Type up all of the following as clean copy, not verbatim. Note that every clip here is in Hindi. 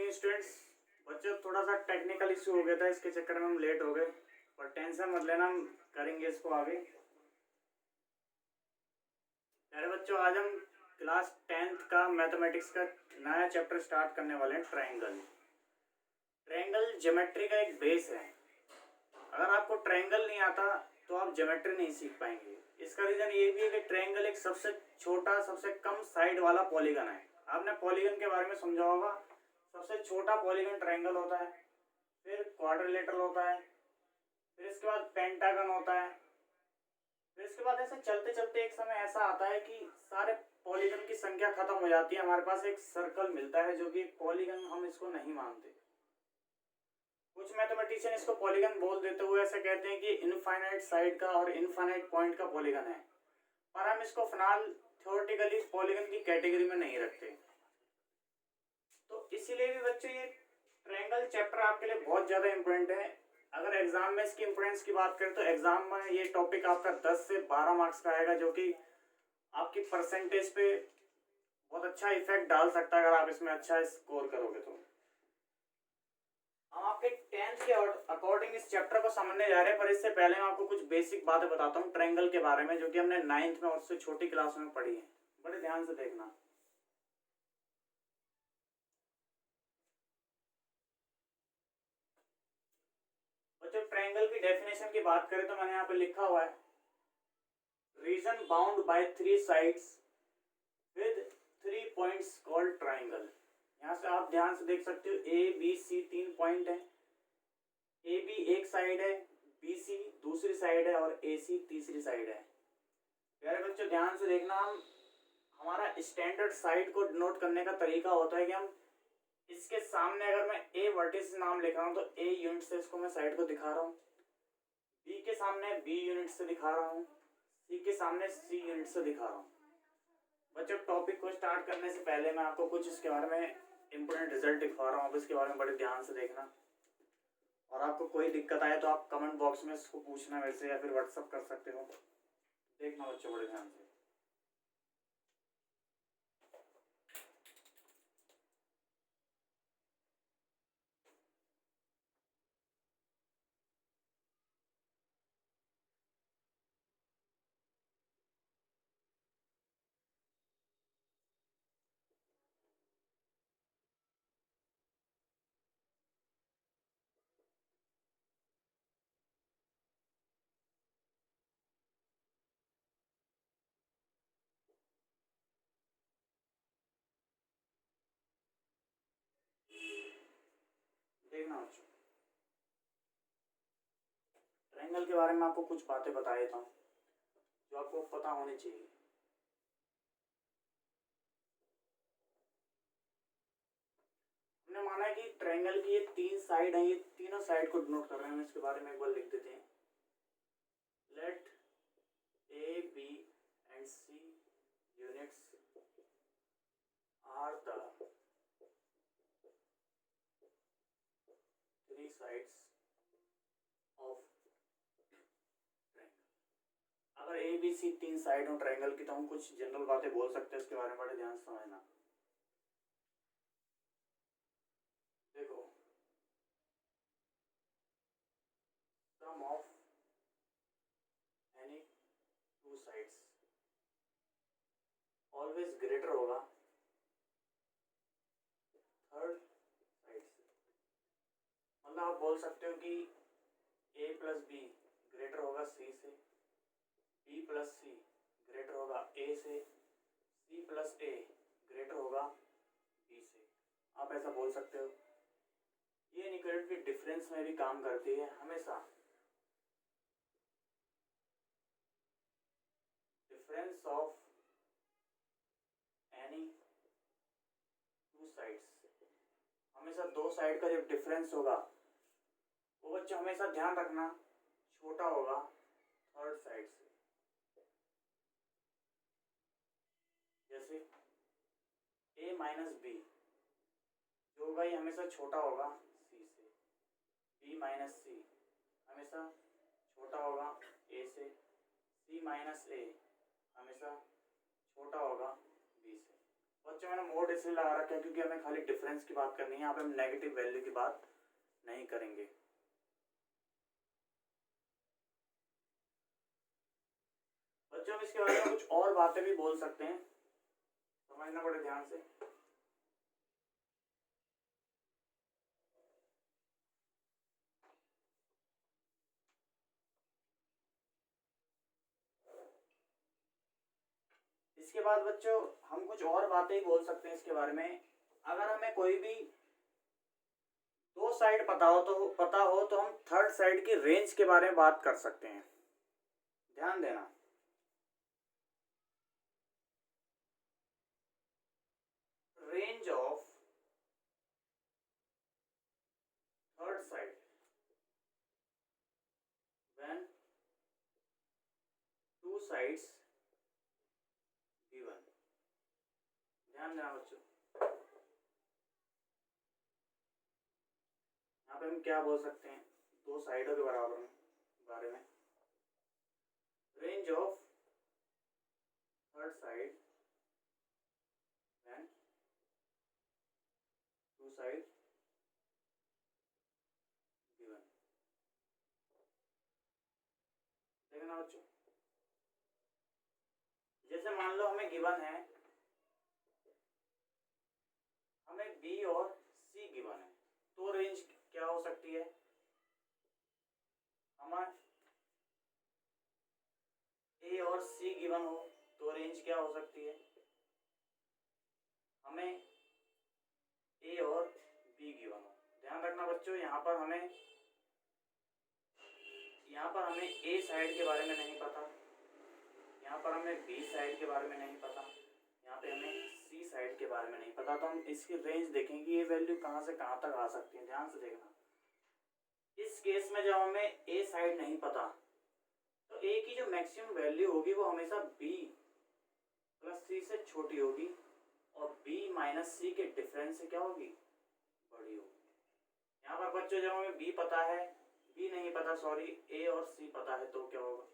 Morning students. बच्चों थोड़ा सा टेक्निकल इशू हो गया था, इसके चक्कर में हम लेट हो गए, पर टेंशन मत लेना, हम करेंगे इसको आगे। प्यारे बच्चों, आज हम क्लास 10th का मैथमेटिक्स का नया चैप्टर स्टार्ट करने वाले हैं, ट्रायंगल। ट्रायंगल ज्योमेट्री का एक बेस है। अगर आपको ट्रायंगल नहीं आता तो आप ज्योमेट्री नहीं सीख पाएंगे। इसका रीजन ये भी है कि ट्रायंगल एक सबसे छोटा, सबसे कम साइड वाला पॉलीगन है। आपने पॉलीगन के बारे में समझा होगा। सबसे छोटा पॉलीगन ट्रायंगल होता है, फिर क्वाड्रिलेटरल होता है, फिर इसके बाद पेंटागन होता है, फिर इसके बाद ऐसे चलते चलते एक समय ऐसा आता है कि सारे पॉलीगन की संख्या खत्म हो जाती है, हमारे पास एक सर्कल मिलता है जो कि पॉलीगन हम इसको नहीं मानते। कुछ मैथमेटिशियन इसको पॉलीगन बोल देते हुए ऐसे कहते हैं कि इनफाइनाइट साइड का और इनफाइनाइट पॉइंट का पॉलीगन है, पर हम इसको फिलहाल थ्योरेटिकली पॉलीगन की कैटेगरी में नहीं रखते। तो इसीलिए भी बच्चों ये ट्रायंगल चैप्टर आपके लिए बहुत ज़्यादा इंपॉर्टेंट है। अगर एग्जाम में इसकी इंपॉर्टेंस की बात करें तो एग्जाम में ये टॉपिक आपका 10 से 12 मार्क्स का आएगा, जो कि आपकी परसेंटेज पे बहुत अच्छा इफेक्ट डाल सकता है अगर आप इसमें अच्छा स्कोर करोगे तो। हम आपके 10th के अकॉर्डिंग इस चैप्टर को समझने जा रहे हैं, पर इससे पहले मैं आपको कुछ बेसिक बातें बताता हूँ ट्रायंगल के बारे में, जो कि हमने 9th में और उससे छोटी क्लास में पढ़ी है। बड़े ध्यान से देखना। बच्चों ट्रायंगल की डेफिनेशन की बात करें तो मैंने यहाँ पे लिखा हुआ है, region bound by 3 sides with 3 points called triangle. यहाँ से आप ध्यान से देख सकते हो, ए बी सी 3 पॉइंट है, ए बी एक साइड है, बी सी दूसरी साइड है और ए सी तीसरी साइड है। प्यारे बच्चों ध्यान से देखना, हम हमारा स्टैंडर्ड साइड को नोट करने का तरीका होता है कि हम इसके सामने अगर मैं ए वर्टिस नाम लिख रहा हूँ तो ए यूनिट से इसको मैं साइड को दिखा रहा हूँ, बी के सामने बी यूनिट से दिखा रहा हूँ, सी के सामने सी यूनिट से दिखा रहा हूँ। बच्चों टॉपिक को स्टार्ट करने से पहले मैं आपको कुछ इसके बारे में इंपोर्टेंट रिजल्ट दिखा रहा हूँ, आप इसके बारे में बड़े ध्यान से देखना। और आपको कोई दिक्कत आए तो आप कमेंट बॉक्स में इसको पूछना वैसे, या फिर व्हाट्सअप कर सकते हो। देखना बच्चों बड़े ध्यान से। देखना बच्चों, ट्रायंगल के बारे में आपको कुछ बातें बता देता हूँ जो आपको पता होनी चाहिए। हमने माना है कि ट्रायंगल की ये 3 साइड है, ये तीनों साइड को डिनोट कर रहे हैं। हम इसके बारे में एक बार लिख देते हैं। Let A B and C units are the 3 sides of triangle. अगर ए बी सी 3 साइड हो ट्रायंगल की तो हम कुछ जनरल बातें बोल सकते हैं, इसके बारे में बड़े ध्यान से समझना। देखो, sum of any 2 sides always greater होगा थर्ड साइड से। मतलब आप बोल सकते हो कि ए प्लस बी ग्रेटर होगा सी से, बी प्लस सी ग्रेटर होगा ए से, सी प्लस ए ग्रेटर होगा बी से। आप ऐसा बोल सकते हो। ये इनइक्वालिटी डिफरेंस में भी काम करती है हमेशा। डिफरेंस ऑफ एनी 2 साइड्स, हमेशा 2 साइड का जब डिफरेंस होगा वो बच्चों हमेशा ध्यान रखना छोटा होगा थर्ड साइड से। जैसे a माइनस बी जो होगा ये हमेशा छोटा होगा c से, b माइनस सी हमेशा छोटा होगा a से, c माइनस a हमेशा छोटा होगा b से। बच्चों मैंने मोड इसलिए लगा रखा है क्योंकि हमें खाली डिफरेंस डिफरेंस की बात करनी है, यहाँ पे हम नेगेटिव वैल्यू की बात नहीं करेंगे। बच्चों हम इसके बारे में कुछ और बातें भी बोल सकते हैं, समझना पड़े ध्यान से। इसके बाद बच्चों हम कुछ और बातें ही बोल सकते हैं इसके बारे में। अगर हमें कोई भी दो साइड पता हो तो हम थर्ड साइड की रेंज के बारे में बात कर सकते हैं, ध्यान देना। Range of third side when two sides given, ध्यान देना बच्चों। यहाँ पे हम क्या बोल सकते हैं दो साइडों के बराबर में बारे में, range of third side when two side given. देखना बच्चों, जैसे मान लो हमें गिवन है, हमें बी और सी गिवन है, तो रेंज क्या हो सकती है, हमें ए और सी गिवन हो तो रेंज क्या हो सकती है, हमें ए और बी गिवन हो। ध्यान रखना बच्चों, यहाँ पर हमें ए साइड के बारे में नहीं पता, यहाँ पर हमें बी साइड के बारे में नहीं पता, यहाँ पे हमें सी साइड के बारे में नहीं पता, तो हम इसकी रेंज देखेंगे ये वैल्यू कहाँ से कहाँ तक आ सकती है। ध्यान से देखना, इस केस में जब हमें ए साइड नहीं पता तो ए की जो मैक्सिमम वैल्यू होगी वो हमेशा बी प्लस सी से छोटी होगी और बी माइनस सी के डिफरेंस से क्या होगी, बड़ी होगी। यहाँ पर बच्चों जब हमें बी पता है, बी नहीं पता सॉरी, ए और सी पता है, तो क्या होगा,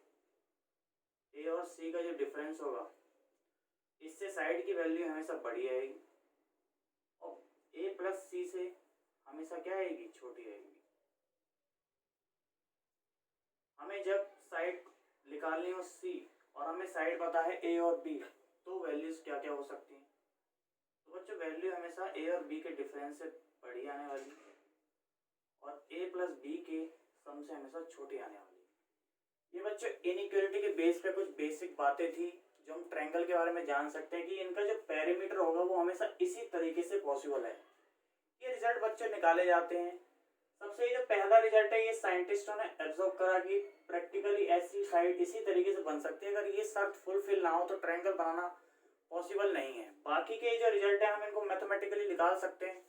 ए और सी का जो डिफरेंस होगा इससे साइड की वैल्यू हमेशा बड़ी आएगी और ए प्लस सी से हमेशा क्या आएगी, छोटी आएगी। हमें जब साइड निकालनी हो सी और हमें साइड पता है ए और बी, तो वैल्यूज क्या क्या हो सकती हैं, तो बच्चों वैल्यू हमेशा ए और बी के डिफरेंस से बड़ी आने वाली और ए प्लस बी के सम से हमेशा छोटी आने वाली। ये बच्चों इनइक्वालिटी के बेस पे कुछ बेसिक बातें थी जो हम ट्रायंगल के बारे में जान सकते हैं कि इनका जो पेरीमीटर होगा वो हमेशा इसी तरीके से पॉसिबल है। ये रिजल्ट बच्चों निकाले जाते हैं। सबसे जो पहला रिजल्ट है ये साइंटिस्टों ने ऑब्जर्व करा कि प्रैक्टिकली ऐसी साइड इसी तरीके से बन सकती है। अगर ये शर्त फुलफिल ना हो तो ट्रायंगल बनाना पॉसिबल नहीं है। बाकी के जो रिजल्ट है हम इनको मैथमेटिकली निकाल सकते हैं,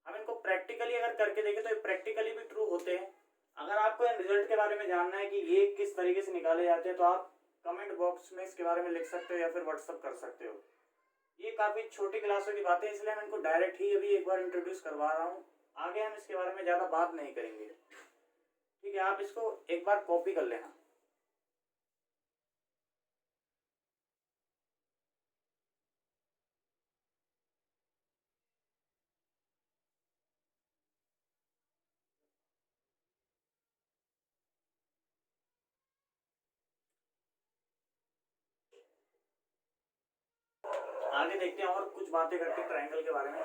हम इनको प्रैक्टिकली अगर करके देखें तो ये प्रैक्टिकली भी ट्रू होते हैं। अगर आपको इन रिजल्ट के बारे में जानना है कि ये किस तरीके से निकाले जाते हैं तो आप कमेंट बॉक्स में इसके बारे में लिख सकते हो या फिर व्हाट्सअप कर सकते हो। ये काफ़ी छोटी क्लासों की बातें इसलिए मैं इनको डायरेक्ट ही अभी एक बार इंट्रोड्यूस करवा रहा हूँ, आगे हम इसके बारे में ज़्यादा बात नहीं करेंगे। ठीक है, आप इसको एक बार कॉपी कर लेना। आगे देखते हैं और कुछ बातें करते हैं ट्रायंगल के बारे में।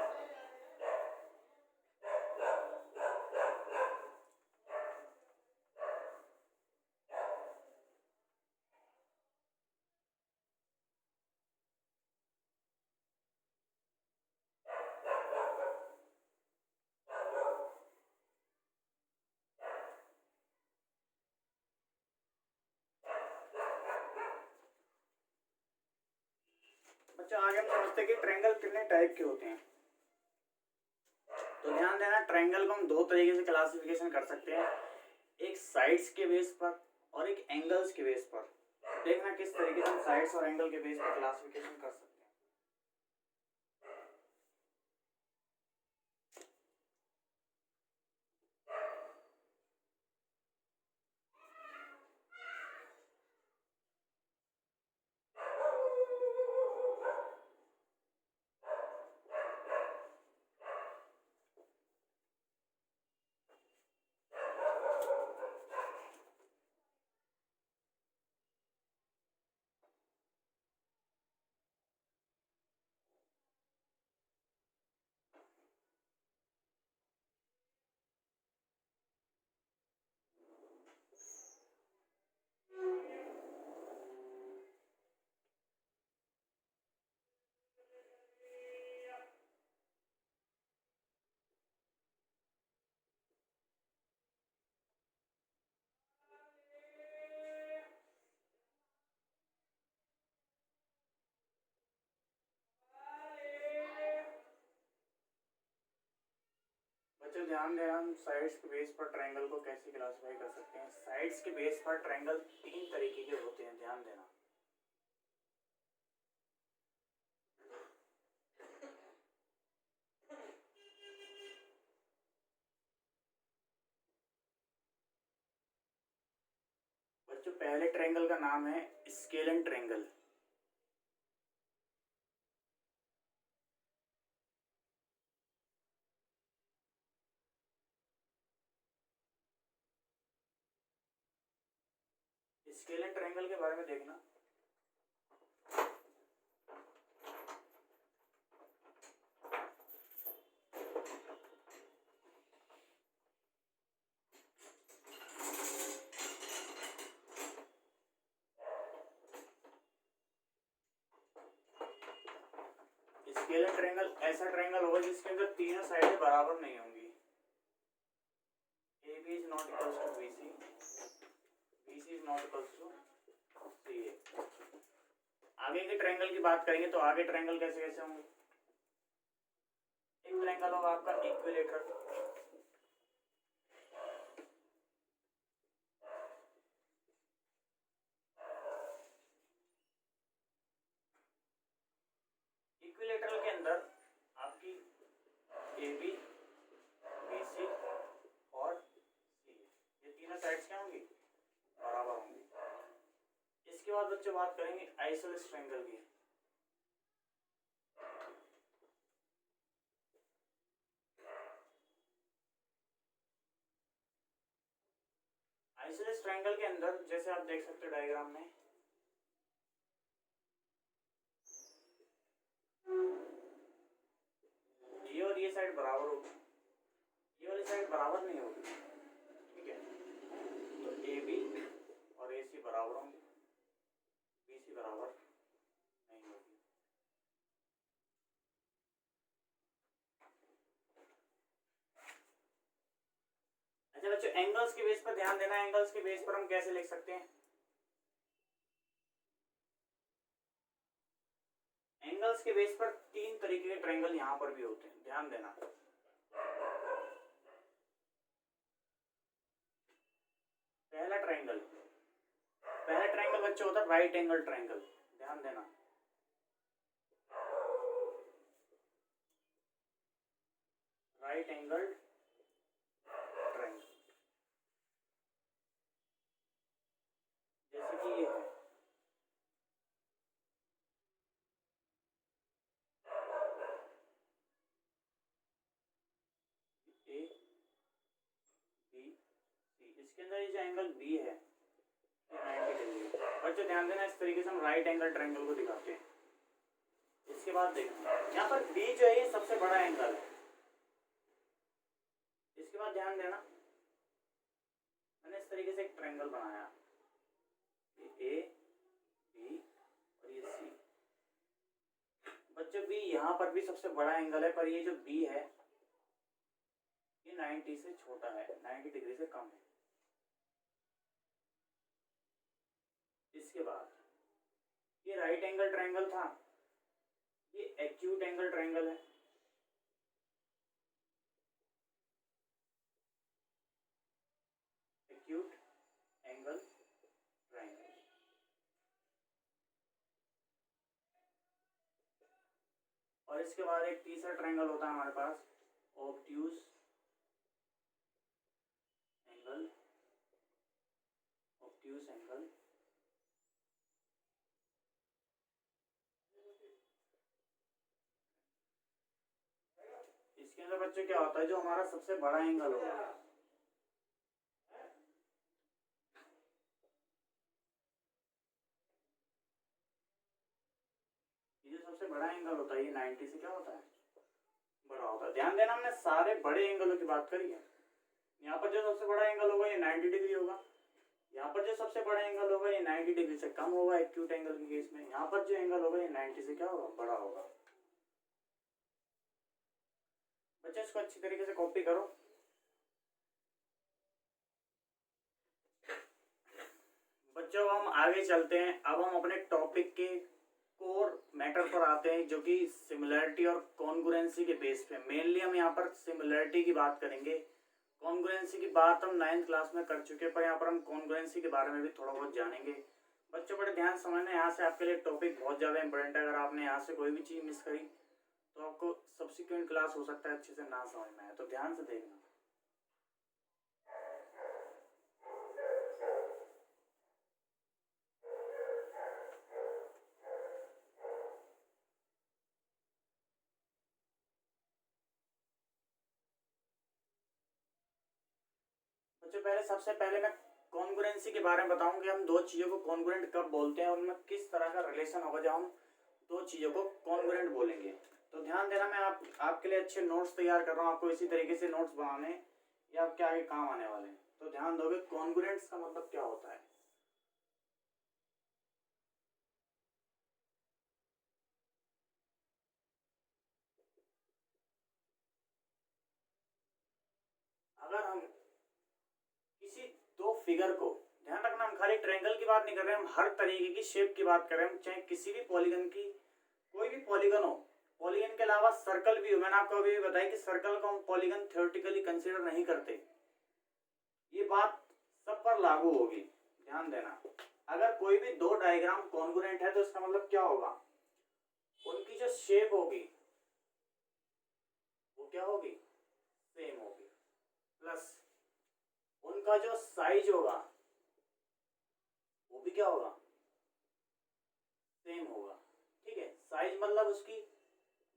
बच्चों आगे हम समझते हैं कि ट्रायंगल कितने टाइप के होते हैं। तो ध्यान देना, ट्रायंगल को हम दो तरीके से क्लासिफिकेशन कर सकते हैं, एक साइड्स के बेस पर और एक एंगल्स के बेस पर। देखना किस तरीके से हम साइड्स और एंगल के बेस पर क्लासिफिकेशन कर सकते हैं। बच्चों ध्यान दें, हम साइड्स के बेस पर ट्रायंगल को कैसे क्लासिफाई कर सकते हैं। साइड्स के बेस पर ट्रायंगल 3 तरीके के होते हैं, ध्यान देना। बच्चों पहले ट्रायंगल का नाम है स्केलन ट्रायंगल। स्केलन ट्रायंगल के बारे में देखना। स्केलर ट्रायंगल ऐसा ट्रायंगल होगा जिसके अंदर तीनों साइडें बराबर नहीं होंगी। AB is not equals to BC, BC is not equals to CA। आगे के ट्रायंगल की बात करेंगे तो आगे ट्रायंगल कैसे कैसे होंगे। एक ट्रायंगल होगा आपका इक्विलेटरल, इक्विलेटरल के अंदर आपकी AB, BC और CA ये तीनों साइड्स क्या होंगी, बराबर होंगी। इसके बाद बच्चों बात करेंगे आइसोसेलेस ट्रायंगल की। आइसोसेलेस ट्रायंगल के अंदर जैसे आप देख सकते हो डायग्राम में, ये और ये साइड बराबर होगी, ये वाली साइड बराबर नहीं होगी, ठीक है। तो AB और AC बराबर होंगे, BC बराबर नहीं होगी। अच्छा बच्चों एंगल्स के बेस पर ध्यान देना। एंगल्स के बेस पर हम कैसे लिख सकते हैं। एंगल्स के बेस पर 3 तरीके के ट्रायंगल यहां पर भी होते हैं, ध्यान देना। पहला ट्रायंगल बच्चों होता है राइट एंगल ट्रायंगल, ध्यान देना। राइट एंगल ट्रायंगल जैसे कि ये है, A B C, इसके अंदर ये जो एंगल B है ये 90 डिग्री है। बच्चों ध्यान देना, इस तरीके से हम राइट एंगल ट्रायंगल को दिखाते हैं। इसके बाद देखना यहाँ पर B जो है ये सबसे बड़ा एंगल है। इसके बाद ध्यान देना, मैंने इस तरीके से एक ट्रायंगल बनाया, ये A B और ये C। बच्चों B यहाँ पर भी सबसे बड़ा एंगल है, पर ये जो B है ये 90 से छोटा है, 90 डिग्री से कम है। इसके बाद ये राइट एंगल ट्रायंगल था, ये एक्यूट एंगल ट्रायंगल है। Acute angle triangle. और इसके बाद एक तीसरा ट्रायंगल होता है हमारे पास ऑब्ट्यूज एंगल, ऑब्ट्यूज एंगल। इसके अंदर बच्चों क्या होता है, जो हमारा सबसे बड़ा एंगल होगा, ये जो सबसे बड़ा एंगल होता है ये 90 से क्या होता है, बड़ा होता है। ध्यान देना, हमने सारे बड़े एंगलों की बात करी है। यहाँ पर जो सबसे बड़ा एंगल होगा ये 90 डिग्री होगा, यहाँ पर जो सबसे बड़ा एंगल होगा ये 90 डिग्री से कम होगा एक्यूट एंगल के केस में। यहाँ पर जो एंगल होगा ये 90 से क्या होगा, बड़ा होगा। बच्चों इसको अच्छी तरीके से कॉपी करो। बच्चों हम आगे चलते हैं। अब हम अपने टॉपिक के कोर मैटर पर आते हैं, जो कि सिमिलरिटी और कॉन्ग्रुएंसी के बेस पे। मेनली हम यहाँ पर सिमिलरिटी की बात करेंगे। कॉन्ग्रुएंसी की बात हम 9th क्लास में कर चुके हैं, पर यहाँ पर हम कॉन्ग्रुएंसी के बारे में भी थोड़ा बहुत जानेंगे। बच्चों बड़े ध्यान समझना, यहाँ से आपके लिए टॉपिक बहुत ज़्यादा इंपॉर्टेंट है। अगर आपने यहाँ से कोई भी चीज़ मिस करी तो आपको सब्सिक्वेंट क्लास हो सकता है अच्छे से ना समझ में आए, तो ध्यान से देखना। बच्चों सबसे पहले मैं कॉन्ग्रुएंसी के बारे में बताऊं कि हम दो चीज़ों को कॉन्ग्रुएंट कब बोलते हैं और उनमें किस तरह का रिलेशन होगा जब हम दो चीज़ों को कॉन्ग्रुएंट बोलेंगे। तो ध्यान देना, मैं आपके लिए अच्छे नोट्स तैयार कर रहा हूँ। आपको इसी तरीके से नोट्स बनाने या आपके आगे काम आने वाले हैं। तो ध्यान दोगे कॉन्ग्रुएंट्स का मतलब क्या होता है। अगर हम किसी दो फिगर को, ध्यान रखना हम खाली ट्रायंगल की बात नहीं कर रहे हैं, हम हर तरीके की शेप की बात कर रहे हैं, चाहे किसी भी पॉलीगन की, कोई भी पॉलीगन हो। पॉलीगन के अलावा सर्कल भी हो। मैंने आपको अभी भी बताया कि सर्कल को हम पॉलीगन थ्योरेटिकली कंसीडर नहीं करते। ये बात सब पर लागू होगी, ध्यान देना। अगर कोई भी दो डायग्राम कॉन्ग्रुएंट है तो इसका मतलब क्या होगा, उनकी जो शेप होगी वो क्या होगी, सेम होगी, प्लस उनका जो साइज होगा वो भी क्या होगा, सेम होगा। ठीक है, साइज मतलब उसकी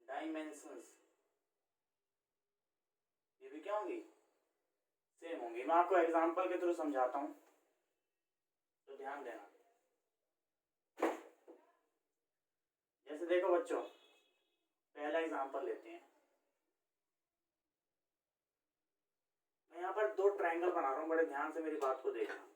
डायमेंशंस, ये भी क्या होंगी, सेम होंगी। मैं आपको एग्जांपल के थ्रू समझाता हूं, तो ध्यान देना। जैसे देखो बच्चों, पहला एग्जांपल लेते हैं। मैं यहाँ पर दो ट्रायंगल बना रहा हूँ, बड़े ध्यान से मेरी बात को देखना।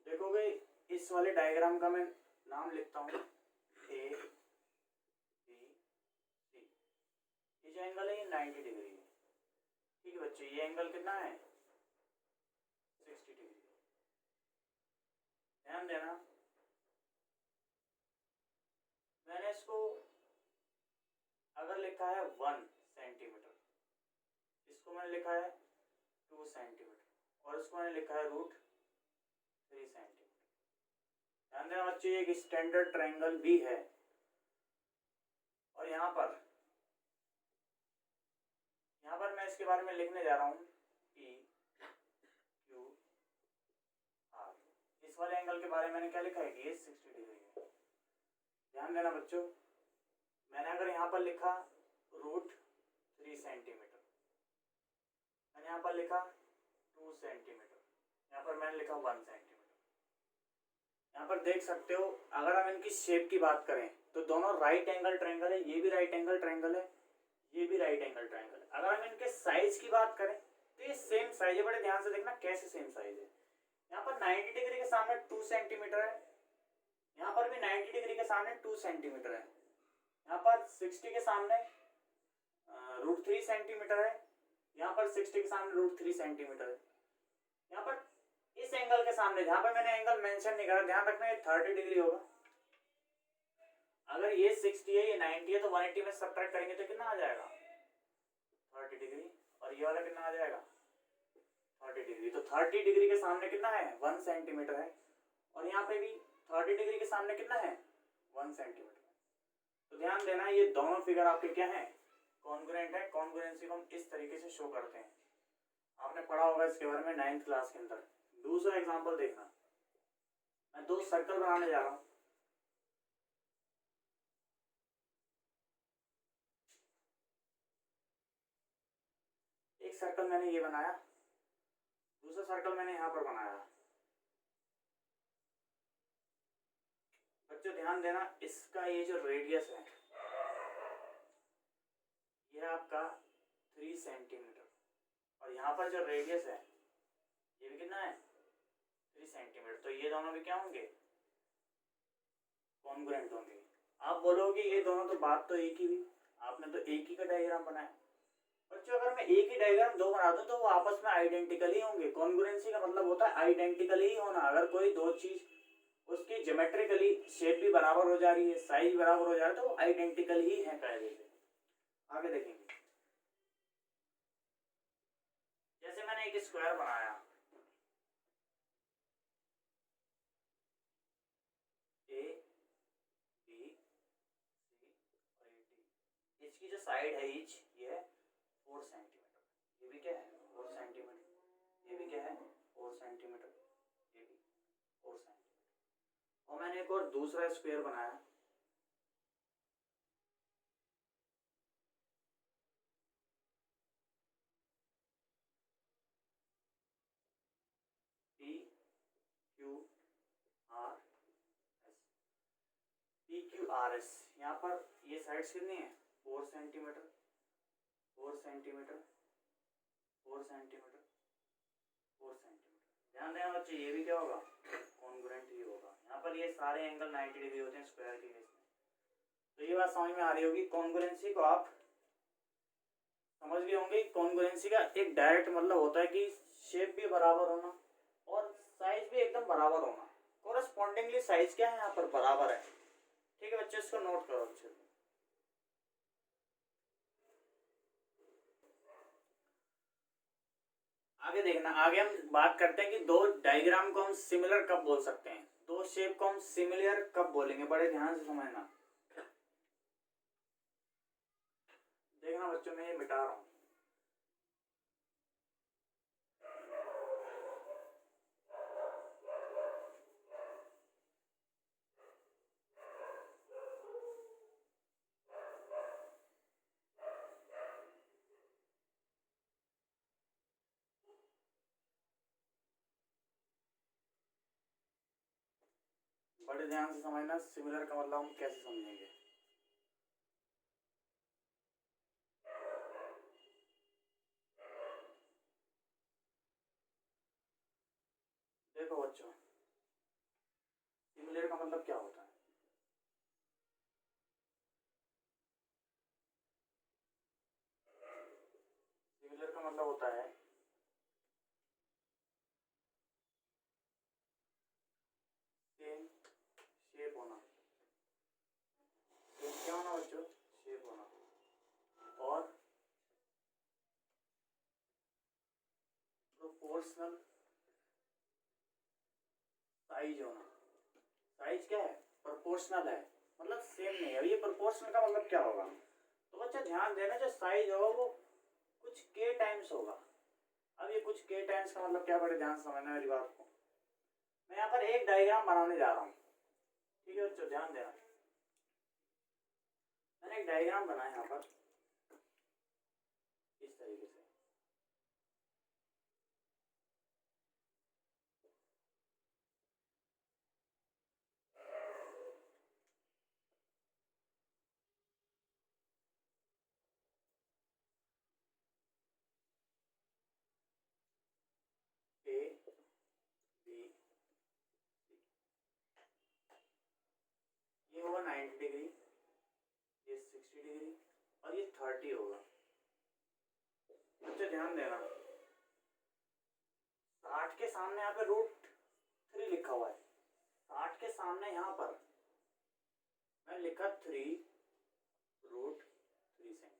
देखोगे इस वाले डायग्राम का मैं नाम लिखता हूँ ए बी सी। ये जो एंगल है ये 90 डिग्री है। ठीक है बच्चों, ये एंगल कितना है, 60 डिग्री। ध्यान देना, मैंने इसको अगर लिखा है 1 सेंटीमीटर, इसको मैंने लिखा है 2 सेंटीमीटर और इसको मैंने लिखा है √3 सेंटीमीटर। ध्यान देना बच्चों, ये एक स्टैंडर्ड ट्रायंगल भी है। और यहाँ पर मैं इसके बारे में लिखने जा रहा हूँ P Q R। इस वाले एंगल के बारे में मैंने क्या लिखा है कि ये 60 डिग्री है। ध्यान देना बच्चों, मैंने अगर यहाँ पर लिखा √3 सेंटीमीटर, मैंने यहाँ पर लिखा 2 सेंटीमीटर, यहाँ पर मैंने लिखा 1 सेंटीमीटर। यहाँ पर देख सकते हो, अगर हम इनकी शेप की बात करें तो दोनों राइट एंगल ट्रायंगल है। ये भी राइट एंगल ट्रायंगल है, ये भी राइट एंगल ट्रायंगल है। अगर हम इनके साइज की बात करें तो ये सेम साइज है। बड़े ध्यान से देखना कैसे सेम साइज है। यहाँ पर 90 डिग्री के सामने 2 सेंटीमीटर है, यहाँ पर भी 90 डिग्री के सामने 2 सेंटीमीटर है, यहाँ पर 60 के सामने √3 सेंटीमीटर है, यहाँ पर 60 के सामने √3 सेंटीमीटर है। यहाँ पर इस एंगल के सामने, जहां पर मैंने एंगल मेंशन नहीं करा, ध्यान रखना ये 30 डिग्री होगा। अगर ये 60 है ये 90 है तो 180 में सब्ट्रैक्ट करेंगे तो कितना आ जाएगा, 30 डिग्री। और ये वाला कितना आ जाएगा, 30 डिग्री। तो 30 डिग्री के सामने कितना है, 1 सेंटीमीटर है। और यहाँ पे भी 30 डिग्री के सामने कितना है, 1 सेंटीमीटर। तो ध्यान देना, ये दोनों फिगर आपके क्या है, कॉन्ग्रुएंट है। कॉन्ग्रुएंसी को हम इस तरीके से शो करते हैं। आपने पढ़ा होगा इसके बारे में 9th क्लास के अंदर। दूसरा एग्जांपल देखना, मैं दो सर्कल बनाने जा रहा हूं। एक सर्कल मैंने ये बनाया, दूसरा सर्कल मैंने यहां पर बनाया। बच्चों ध्यान देना, इसका ये जो रेडियस है ये है आपका 3 सेंटीमीटर, और यहाँ पर जो रेडियस है ये भी कितना है 3 सेंटीमीटर। तो ये दोनों भी क्या होंगे कॉन्ग्रुएंट होंगे। आप बोलोगे ये दोनों तो बात तो एक ही हुई, आपने तो एक ही का डायग्राम बनाया। बच्चों अगर मैं एक ही डायग्राम दो बना दूं तो वो आपस में आइडेंटिकल ही होंगे। कॉन्ग्रुएंसी का मतलब होता है आइडेंटिकल ही होना। अगर कोई दो चीज उसकी ज्योमेट्रिकली शेप भी बराबर हो जा रही है, साइज बराबर हो जा रहा है, तो वो आइडेंटिकल ही है पहले से। आगे देखेंगे, जैसे मैंने एक स्क्वायर बनाया ए बी सी और ये डी, इसकी जो साइड है ईच ये है 4 सेंटीमीटर, ये भी क्या है 4 सेंटीमीटर, ये भी क्या है 4 सेंटीमीटर, ये भी 4 सेंटीमीटर। और मैंने एक और दूसरा स्क्वायर बनाया P Q R S, P Q R S. यहाँ पर ये साइड्स कितनी है 4 सेंटीमीटर 4 सेंटीमीटर 4 सेंटीमीटर 4 सेंटीमीटर। ध्यान देना बच्चे ये भी क्या होगा कॉन्ग्रुएंट ही होगा। यहाँ पर ये सारे एंगल 90 डिग्री होते हैं स्क्वायर के केस में। तो ये बात समझ में आ रही होगी। कॉन्ग्रुएंसी को आप समझ गए होंगे। कॉन्ग्रुएंसी का एक डायरेक्ट मतलब होता है कि शेप भी बराबर होना और साइज भी एकदम बराबर होना। कोरस्पॉन्डिंगली साइज क्या है यहाँ पर बराबर है। ठीक है बच्चे, इसको नोट करो अच्छे से। आगे देखना, आगे हम बात करते हैं कि दो डायग्राम को हम सिमिलर कब बोल सकते हैं, दो शेप को हम सिमिलर कब बोलेंगे। बड़े ध्यान से समझना। देखना बच्चों, मैं ये मिटा रहा हूं। बड़े ध्यान से समझना, सिमिलर का मतलब हम कैसे समझेंगे। देखो बच्चों, सिमिलर का मतलब क्या होता है। सिमिलर का मतलब होता है सेम शेप होना। सेम क्या होना बच्चों, शेप होना। और प्रोपोर्शनल साइज होना। साइज क्या है प्रोपोर्शनल है, मतलब सेम नहीं है। अब ये प्रोपोर्शनल का मतलब क्या होगा, तो बच्चा ध्यान देना, जो साइज होगा वो कुछ के टाइम्स होगा। अब ये कुछ के टाइम्स का मतलब क्या, बड़े ध्यान से समझना मेरी बात को। मैं यहाँ पर एक डायग्राम बनाने जा रहा हूँ, ठीक है बच्चों ध्यान देना। मैंने एक डायग्राम बनाया यहाँ पर इस तरीके से। ए बी, ये होगा 90 डिग्री, ये 60 डिग्री और ये 30 होगा। बच्चे ध्यान देना, 60 के सामने यहाँ पे √3 लिखा हुआ है। 60 के सामने यहाँ पर मैं लिखा 3√3 सेंटीमीटर।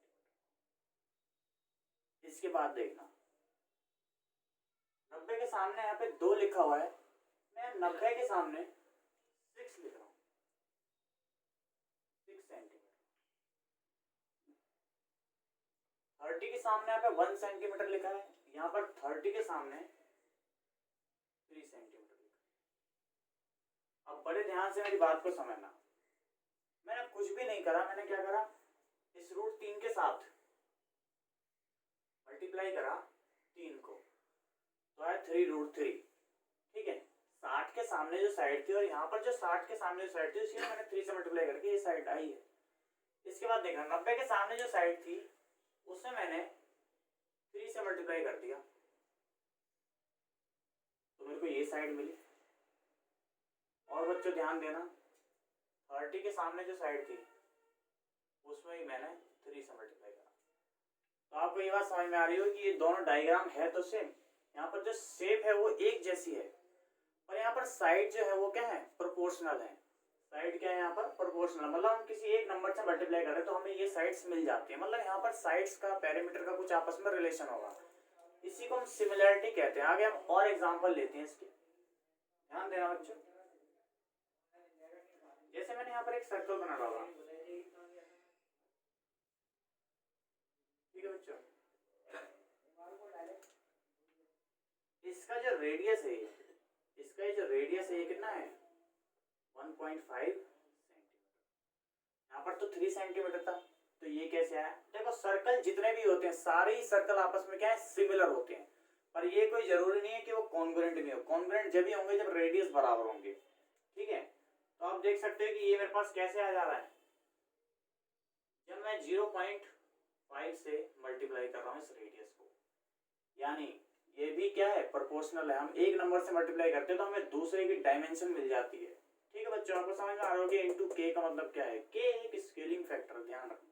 इसके बाद देखना, 90 के सामने यहाँ पे 2 लिखा हुआ है, मैं 90 के सामने 6 लिख रहा हूँ, 6 सेंटीमीटर। 30 के सामने यहाँ पे 1 सेंटीमीटर लिखा है, यहाँ पर 30 के सामने 3 सेंटीमीटर लिखा है। अब बड़े ध्यान से मेरी बात को समझना। मैंने कुछ भी नहीं करा, मैंने क्या करा, इस √3 के साथ मल्टीप्लाई करा 3 को, तो है 3√3। ठीक है, 60 के सामने जो साइड थी और यहाँ पर जो 60 के सामने जो साइड थी उसकी मैंने 3 से मल्टीप्लाई करके ये साइड आई है। इसके बाद देखना, 90 के सामने जो साइड थी उसे मैंने 3 से मल्टीप्लाई कर दिया तो मेरे को ये साइड मिली। और बच्चों ध्यान देना, 30 के सामने जो साइड थी उसमें ही मैंने 3 से मल्टीप्लाई करा। तो आपको ये बात समझ में आ रही हो कि ये दोनों डायग्राम है तो सेम, यहाँ पर जो शेप है वो एक जैसी है, और यहाँ पर साइड जो है वो क्या है, प्रोपोर्शनल है। साइड क्या है यहाँ पर, प्रोपोर्शनल, मतलब हम किसी एक नंबर से मल्टीप्लाई करें तो हमें ये साइड्स मिल जाती है, मतलब यहाँ पर साइड्स का पैरामीटर का कुछ आपस में रिलेशन होगा, इसी को हम सिमिलैरिटी कहते हैं। आगे हम और एग्जांपल लेते हैं इसके, ध्यान देना बच्चों। जैसे मैंने यहाँ पर एक सर्कल बना डाला, ठीक है बच्चों, इसका जो रेडियस है, इसका जो रेडियस है ये कितना है, 1.5 सेंटीमीटर। यहाँ पर तो 3 सेंटीमीटर था, तो ये कैसे आया? देखो सर्कल जितने भी होते हैं, सारे ही सर्कल आपस में क्या है, सिमिलर होते हैं, पर ये कोई जरूरी नहीं है कि वो कॉन्ग्रुएंट भी हो। कॉन्ग्रुएंट जब भी होंगे जब रेडियस बराबर होंगे, ठीक है। तो आप देख सकते हो कि ये मेरे पास कैसे आ जा रहा है, जब मैं 0.5 से मल्टीप्लाई कर रहा हूँ इस रेडियस को, यानी ये भी क्या है, प्रोपोर्शनल है। हम एक नंबर से मल्टीप्लाई करते हैं तो हमें दूसरे की डायमेंशन मिल जाती है, ठीक है बच्चों। आपको समझ में आ रहा होगा इनटू के का मतलब क्या है, के एक स्केलिंग फैक्टर, ध्यान रखना।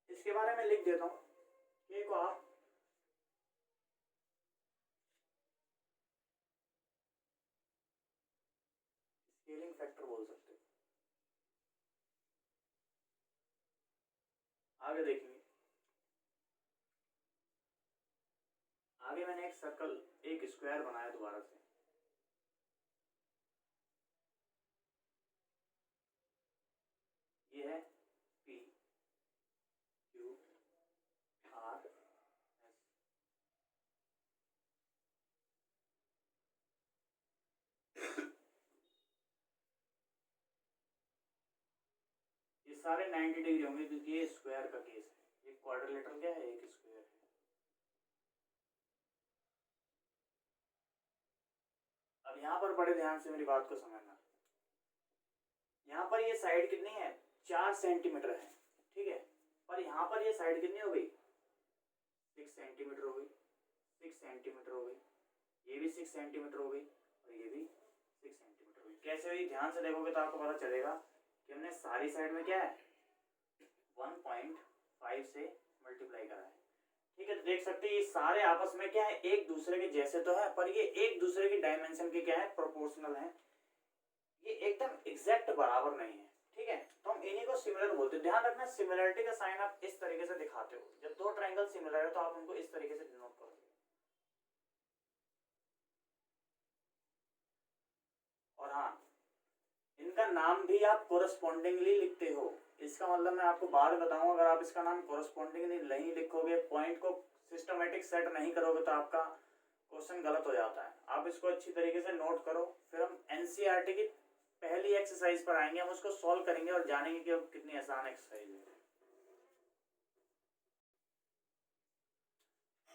इसके बारे में लिख देता हूँ, के को आप स्केलिंग फैक्टर बोल सकते हो। आगे देखेंगे, आगे मैंने एक सर्कल, एक स्क्वायर बनाया दोबारा से, ये है पी क्यू आर एस। ये सारे 90 डिग्री होंगे क्योंकि ये स्क्वायर का केस है, एक क्वाड्रिलेटरल क्या है, एक स्क्वायर है। अब यहाँ पर बड़े ध्यान से मेरी बात को समझना, यहाँ पर ये साइड कितनी है, 4 सेंटीमीटर है, ठीक है, पर यहाँ पर ये साइड कितनी हो गई, 6 सेंटीमीटर हो गई, 6 सेंटीमीटर हो गई, ये भी 6 सेंटीमीटर हो गई, और ये भी 6 सेंटीमीटर हो गई। कैसे हुई, ध्यान से देखोगे तो आपको पता चलेगा कि हमने सारी साइड में क्या है, 1.5 से मल्टीप्लाई करा है, ठीक है। तो देख सकते हैं ये सारे आपस में क्या है, एक दूसरे के जैसे तो है, पर ये एक दूसरे की डायमेंशन के क्या है, प्रोपोर्शनल है, ये एकदम एग्जैक्ट बराबर नहीं है, ठीक है। तो हम इन्हीं को सिमिलर बोलते हैं। ध्यान रखना, सिमिलरिटी का साइन आप इस तरीके से दिखाते हो, जब दो ट्रायंगल सिमिलर है तो आप उनको इस तरीके से डिनोट करोगे। और हाँ, इनका नाम भी आप कोरस्पॉन्डिंगली लिखते हो, इसका मतलब मैं आपको बाद में बताऊंगा, अगर आप इसका नाम कोरस्पॉन्डिंगली नहीं लिखोगे, पॉइंट को सिस्टमेटिक सेट नहीं करोगे तो आपका क्वेश्चन गलत हो जाता है। आप इसको अच्छी तरीके से नोट करो, फिर हम एनसीईआरटी की पहली एक्सरसाइज पर आएंगे, हम उसको सॉल्व करेंगे और जानेंगे कि कितनी आसान एक्सरसाइज है।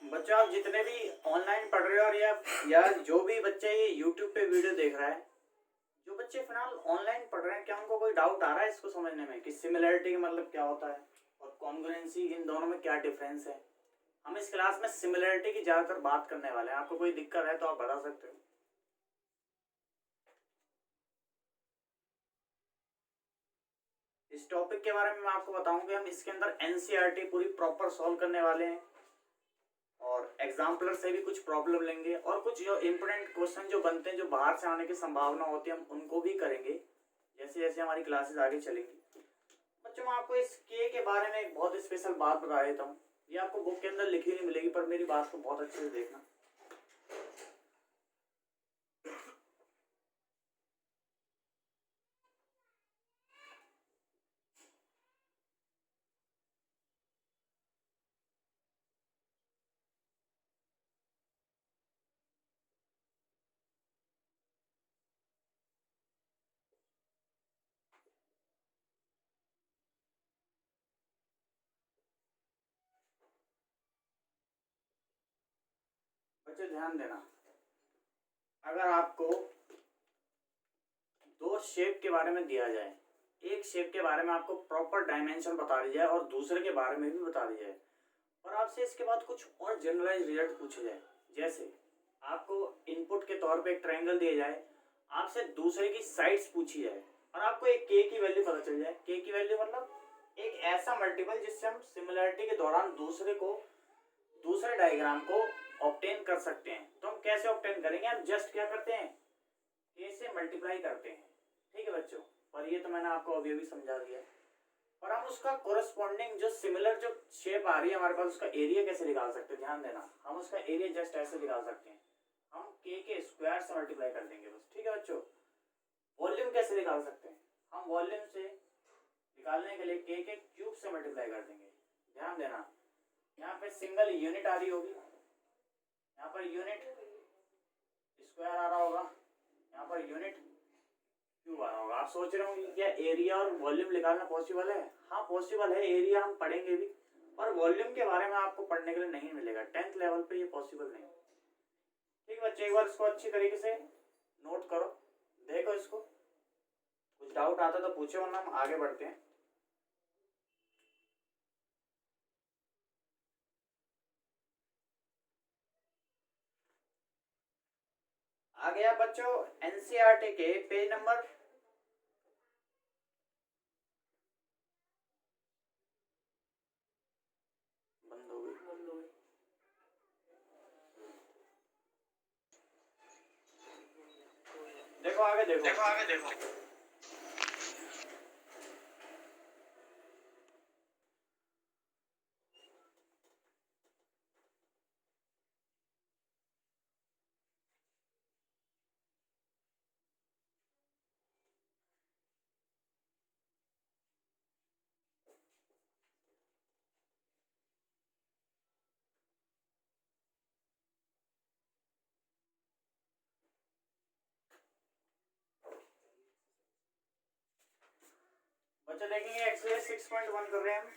बच्चों आप जितने भी ऑनलाइन पढ़ रहे हो और या जो भी बच्चे ये यूट्यूब पे वीडियो देख रहा है, जो बच्चे फिलहाल ऑनलाइन पढ़ रहे हैं, क्या उनको कोई डाउट आ रहा है इसको समझने में कि सिमिलरिटी का मतलब क्या होता है और कॉन्ग्रुएंसी, इन दोनों में क्या डिफरेंस है? हम इस क्लास में सिमिलरिटी की ज्यादातर बात करने वाले हैं। आपको कोई दिक्कत है तो आप बता सकते हो। इस टॉपिक के बारे में मैं आपको बताऊंगा, हम इसके अंदर एनसीईआरटी पूरी प्रॉपर सॉल्व करने वाले हैं और एग्जाम्पलर से भी कुछ प्रॉब्लम लेंगे, और कुछ जो इम्पोर्टेंट क्वेश्चन जो बनते हैं, जो बाहर से आने की संभावना होती है, हम उनको भी करेंगे जैसे जैसे हमारी क्लासेस आगे चलेंगी। बच्चों मैं आपको इस के बारे में एक बहुत स्पेशल बात बता देता हूँ, ये आपको बुक के अंदर लिखी नहीं मिलेगी, पर मेरी बात को बहुत अच्छे से देखना। बच्चों ध्यान देना, अगर आपको दो शेप के बारे में दिया जाए, एक शेप के बारे में आपको प्रॉपर डायमेंशन बता दी जाए और दूसरे के बारे में भी बता दी जाए, और आपसे इसके बाद कुछ और जनरलाइज रिजल्ट पूछे जाए, जैसे आपको इनपुट के तौर पे एक ट्रायंगल दिया जाए, आपसे दूसरे की साइड्स पूछी जाए और आपको एक के की वैल्यू पता चल जाए। के की वैल्यू मतलब एक ऐसा मल्टीपल जिससे हम सिमिलरिटी के दौरान दूसरे डायग्राम को ऑब्टेन कर सकते हैं। तो हम कैसे ऑब्टेन करेंगे, हम जस्ट क्या करते हैं, के से मल्टीप्लाई करते हैं। ठीक है बच्चों, और ये तो मैंने आपको अभी अभी समझा दिया। और हम उसका कोरस्पॉन्डिंग जो सिमिलर जो शेप आ रही है हमारे पास, उसका एरिया कैसे निकाल सकते हैं, ध्यान देना। हम उसका एरिया जस्ट ऐसे निकाल सकते हैं, हम के स्क्वायर से मल्टीप्लाई कर देंगे बस। ठीक है बच्चों, वॉल्यूम कैसे निकाल सकते हैं, हम वॉल्यूम से निकालने के लिए के क्यूब से मल्टीप्लाई कर देंगे। ध्यान देना, यहाँ पे सिंगल यूनिट आ रही होगी, यहाँ पर यूनिट स्क्वायर आ रहा होगा, यहाँ पर यूनिट क्यूब आ रहा होगा। आप सोच रहे होंगे क्या एरिया और वॉल्यूम निकालना पॉसिबल है? हाँ पॉसिबल है, एरिया हम पढ़ेंगे भी, और वॉल्यूम के बारे में आपको पढ़ने के लिए नहीं मिलेगा, 10th लेवल पे ये पॉसिबल नहीं। ठीक है बच्चे, एक बार इसको अच्छी तरीके से नोट करो, देखो इसको, कुछ डाउट आता तो पूछो वरना हम आगे बढ़ते हैं। आ गया बच्चों एनसीईआरटी के पेज नंबर बंद हो गई। देखो आगे देखो। बच्चे देखेंगे एक्सरसाइज 6.1 कर रहे हैं हम।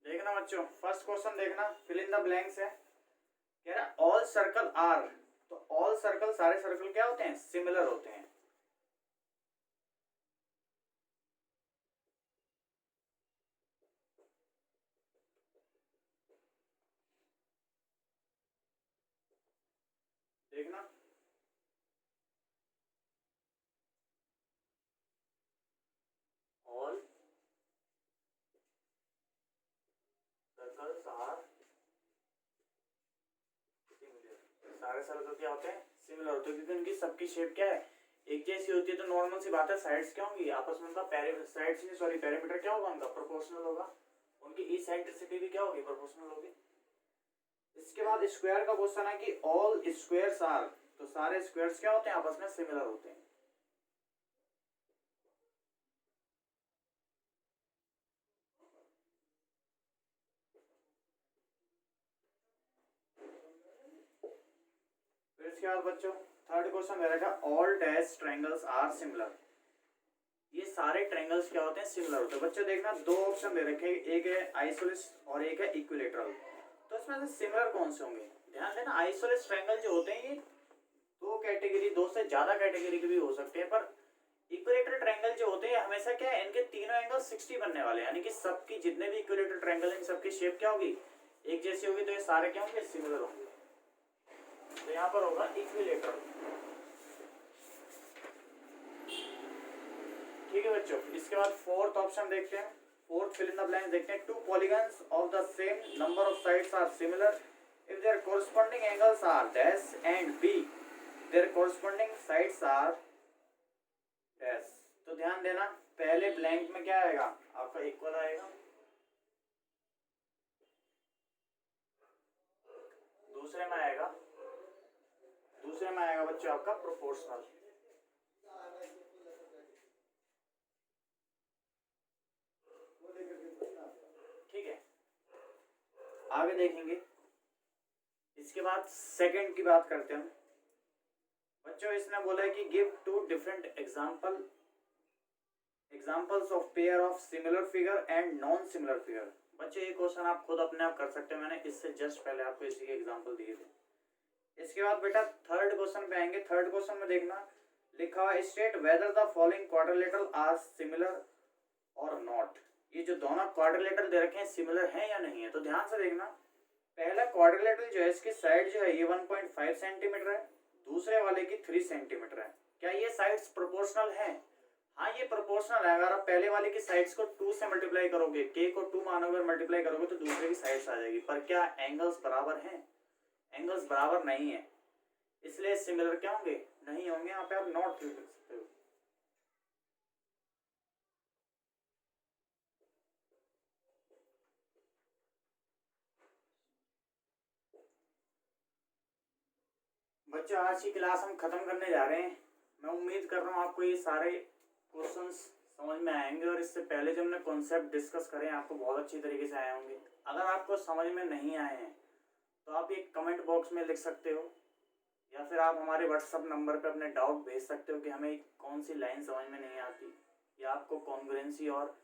देखना बच्चों, फर्स्ट क्वेश्चन देखना, फिल इन द ब्लैंक्स है। कह रहा ऑल सर्कल आर, तो ऑल सर्कल, सारे सर्कल क्या होते हैं, सिमिलर होते हैं। देखना ऑल सर्कल्स आर सिमिलर, सारे सर्कल क्या होते हैं, सिमिलर होते हैं, क्योंकि उनकी सबकी शेप क्या है, एक जैसी होती है। तो नॉर्मल सी बात है, साइड्स क्या होंगी आपस में, उनका पेरीमीटर क्या होगा, उनका प्रोपोर्शनल होगा, उनकी इसेंट्रिसिटी भी क्या होगी, प्रोपोर्शनल होगी। इसके बाद स्क्वायर का क्वेश्चन है कि ऑल स्क्वायर्स आर, तो सारे स्क्वायर्स क्या होते हैं, आपस में सिमिलर होते हैं। फिर इसके बाद बच्चों थर्ड क्वेश्चन दे रखा all dash triangles are similar, ये सारे ट्रायंगल्स क्या होते हैं, सिमिलर होते हैं। बच्चों देखना दो ऑप्शन दे रखे हैं, एक है आइसोलेस और एक है इक्विलेटरल, तो इसमें से सिमिलर कौन से होंगे, ध्यान देना। आइसोलेस ट्रायंगल जो होते हैं ये दो कैटेगरी, दो से ज्यादा कैटेगरी के भी हो सकते हैं, पर इक्विलेटरल ट्रायंगल जो होते हैं हमेशा क्या है, इनके तीनों एंगल 60 बनने वाले हैं, यानी कि सबकी जितने भी इक्विलेटरल ट्रायंगल हैं सबकी शेप क्या होगी, एक जैसी होगी, तो ये सारे क्या होंगे, सिमिलर होंगे। तो यहाँ पर होगा इक्विलेटरल। ठीक है बच्चों, इसके बाद फोर्थ ऑप्शन देखते हैं, fourth fill in the blanks देखते हैं। Two polygons of the same number of sides are similar if their corresponding angles are dash and B, their corresponding sides are dash. तो ध्यान देना, पहले ब्लैंक में क्या आएगा, आपका इक्वल आएगा, दूसरे में आएगा बच्चों आपका प्रोपोर्शनल। ठीक है, आगे देखेंगे। इसके बाद सेकंड की बात करते हैं बच्चों। इसने बोला है कि give two different examples of pair of similar figure and non similar figure. बच्चों ये क्वेश्चन आप खुद अपने आप कर सकते हैं, मैंने इससे जस्ट पहले आपको इसी के एग्जाम्पल दिए थे। इसके बाद बेटा थर्ड क्वेश्चन पे आएंगे। थर्ड क्वेश्चन में देखना लिखा हुआ state whether the following quadrilateral are similar और नॉट। ये जो दोनों क्वाड्रिलेटरल दे रखे हैं सिमिलर हैं या नहीं है, तो ध्यान से देखना। पहला क्वाड्रिलेटरल जो है इसकी साइड जो है ये 1.5 सेंटीमीटर है, दूसरे वाले की 3 सेंटीमीटर है। क्या ये साइड्स प्रोपोर्शनल हैं? हाँ ये प्रोपोर्शनल है। अगर आप पहले वाले की साइड्स को 2 से मल्टीप्लाई करोगे, k को 2 मानोगे और मल्टीप्लाई करोगे तो दूसरे की साइड्स आ जाएगी। पर क्या एंगल्स बराबर हैं? एंगल्स बराबर नहीं है, इसलिए सिमिलर क्या होंगे? नहीं होंगे। यहाँ पे आप नॉट लिख सकते हो। बच्चों आज की क्लास हम खत्म करने जा रहे हैं। मैं उम्मीद कर रहा हूँ आपको ये सारे क्वेश्चंस समझ में आएंगे और इससे पहले जो हमने कॉन्सेप्ट डिस्कस करे आपको बहुत अच्छी तरीके से आए होंगे। अगर आपको समझ में नहीं आए हैं तो आप एक कमेंट बॉक्स में लिख सकते हो या फिर आप हमारे व्हाट्सएप नंबर पे अपने डाउट भेज सकते हो कि हमें कौन सी लाइन समझ में नहीं आती या आपको कॉन्ग्रुएंसी और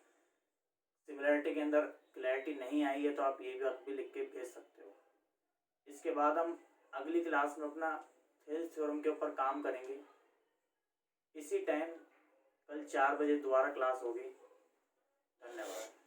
सिमिलरिटी के अंदर क्लैरिटी नहीं आई है, तो आप ये भी लिख के भेज सकते हो। इसके बाद हम अगली क्लास में अपना थेल्स थ्योरम के ऊपर काम करेंगे। इसी टाइम कल 4 बजे दोबारा क्लास होगी। धन्यवाद।